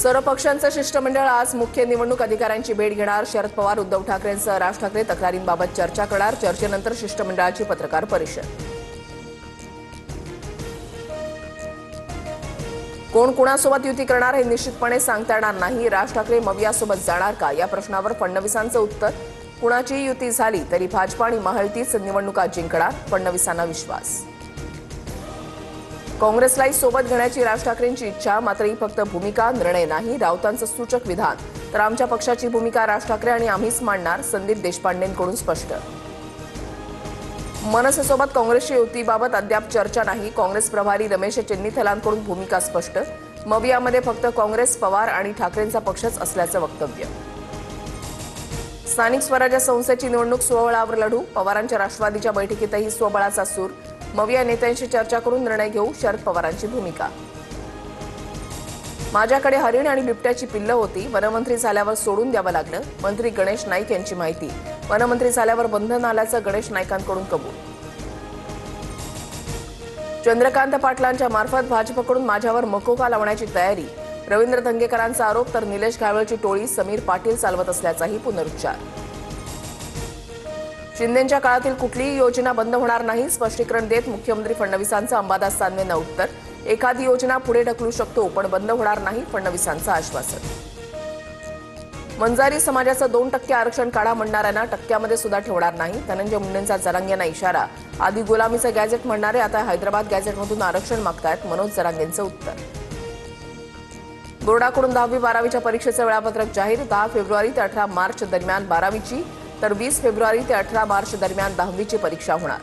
सर्व पक्षांचं शिष्टमंडळ आज मुख्य निवडणूक अधिकाऱ्यांची भेट घेणार। शरद पवार, उद्धव ठाकरेंसह राज ठाकरे तक्रारींबाबत चर्चा करणार। चर्चेनंतर शिष्टमंडळाची पत्रकार परिषद। कोण कोणासोबत युती करणार हे निश्चितपणे सांगता येणार नाही। राज ठाकरे मवियासोबत जाणार का या प्रश्नावर फडणवीसांचं उत्तर, कुणाची युती झाली तरी भाजप आणि महायुतीच निवडणुका जिंकणार, फडणवीसांना विश्वास। काँग्रेसलाही सोबत घेण्याची राज ठाकरेंची इच्छा, मात्र ही फक्त भूमिका, निर्णय नाही। राऊतांचं सूचक विधान, तर आमच्या पक्षाची भूमिका राज ठाकरे आणि आम्हीच मांडणार, संदीप देशपांडेंकडून स्पष्ट। मनसेसोबत काँग्रेसची युतीबाबत अद्याप चर्चा नाही। काँग्रेस प्रभारी रमेश चेन्नीथलांकडून भूमिका स्पष्ट, मवियामध्ये फक्त काँग्रेस, पवार आणि ठाकरेंचा पक्षच असल्याचं वक्तव्य। स्थानिक स्वराज्य संस्थेची निवडणूक स्वबळावर लढू, पवारांच्या राष्ट्रवादीच्या बैठकीतही स्वबळाचा सूर। मविया नेत्यांशी चर्चा करून निर्णय घेऊ, शरद पवारांची भूमिका। माझ्याकडे हरिण आणि बिबट्याची पिल्लं होती, वनमंत्री झाल्यावर सोडून द्यावं लागलं, मंत्री गणेश नाईक यांची माहिती। वनमंत्री झाल्यावर बंधन आल्याचं गणेश नाईकांकडून कबूल। चंद्रकांत पाटलांच्या मार्फत भाजपकडून माझ्यावर मकोका लावण्याची तयारी, रवींद्र धंगेकरांचा आरोप, तर निलेश घावळची टोळी समीर पाटील चालवत असल्याचाही पुनरुच्चार। शिंदेंच्या काळातील कुठलीही योजना बंद होणार नाही, स्पष्टीकरण देत मुख्यमंत्री फडणवीसांचं अंबादास दानवेंना उत्तर। एखादी योजना पुढे ढकलू शकतो पण बंद होणार नाही, फडणवीसांचं आश्वासन। वंजारी समाजाचं 2% आरक्षण काढा म्हणणाऱ्यांना टक्क्यामध्ये सुद्धा ठेवणार नाही, धनंजय मुंडेंचा जरांगेंना इशारा। आधी गुलामीचं गॅझेट म्हणणारे आता हैदराबाद गॅझेटमधून आरक्षण मागतायत, मनोज जरांगेंचं उत्तर। बोर्डाकडून 10वी-12वीच्या परीक्षेचं वेळापत्रक जाहीर, 10 फेब्रुवारी ते 18 मार्च दरम्यान 12वीची, तर 20 फेब्रुवारी ते 18 मार्च दरम्यान 10वीची परीक्षा होणार।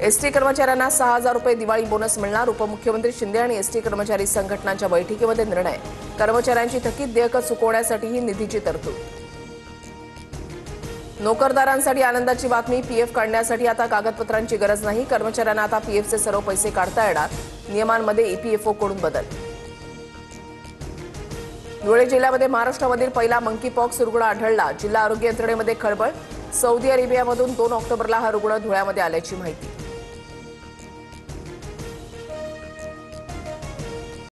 एसटी कर्मचाऱ्यांना 6,000 रुपये दिवाळी बोनस मिळणार, उपमुख्यमंत्री शिंदे आणि एसटी कर्मचारी संघटनांच्या बैठकीमध्ये निर्णय। कर्मचाऱ्यांची थकीत देयकं चुकवण्यासाठीही निधीची तरतूद। नोकरदारांसाठी आनंदाची बातमी, पीएफ काढण्यासाठी आता कागदपत्रांची गरज नाही, कर्मचाऱ्यांना आता पीएफचे सर्व पैसे काढता येणार, नियमांमध्ये ईपीएफओकडून बदल। धुळे जिल्ह्यामध्ये महाराष्ट्रामधील पहिला मंकीपॉक्स रुग्ण आढळला, जिल्हा आरोग्य यंत्रणेमध्ये खळबळ। सौदी अरेबियामधून 2 ऑक्टोबरला हा रुग्ण धुळ्यामध्ये आल्याची माहिती।